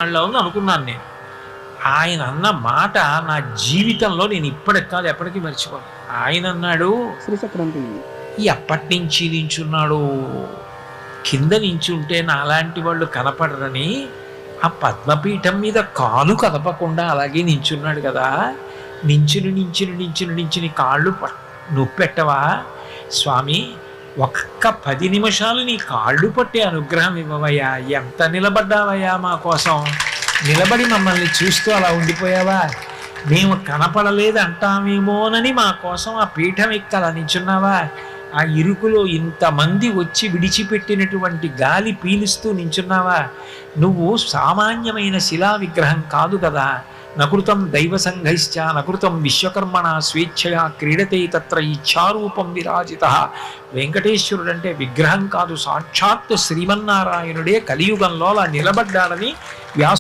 వాళ్ళలో ఉంది అనుకున్నాను నేను. ఆయన అన్న మాట నా జీవితంలో నేను ఇప్పటికి కాదు ఎప్పటికీ మర్చిపోను. ఆయన అన్నాడు, శ్రీచక్రంతి ఎప్పటి నుంచి నించున్నాడు, కింద నించుంటే నాలాంటి వాళ్ళు కనపడరని ఆ పద్మపీఠం మీద కాలు కదపకుండా అలాగే నించున్నాడు కదా, నించుని కాళ్ళు నొప్పెట్టవా స్వామి, ఒక్క 10 నిమిషాలు నీ కాళ్ళు పట్టే అనుగ్రహం ఇవ్వవయ్యా, ఎంత నిలబడ్డావయ్యా మా కోసం, నిలబడి మమ్మల్ని చూస్తూ అలా ఉండిపోయావా, మేము కనపడలేదు అంటామేమోనని మా కోసం ఆ పీఠం ఎక్కి అలా నించున్నావా, ఆ ఇరుకులో ఇంతమంది వచ్చి విడిచిపెట్టినటువంటి గాలి పీలుస్తూ నించున్నావా, నువ్వు సామాన్యమైన శిలా విగ్రహం కాదు కదా, నకృతం దైవ సంఘైశ్చ నకృతం విశ్వకర్మణ స్వేచ్ఛయా క్రీడతే తత్ర ఇచ్ఛారూపం విరాజిత. వెంకటేశ్వరుడు అంటే విగ్రహం కాదు, సాక్షాత్ శ్రీమన్నారాయణుడే కలియుగంలో అలా నిలబడ్డాడని వ్యాస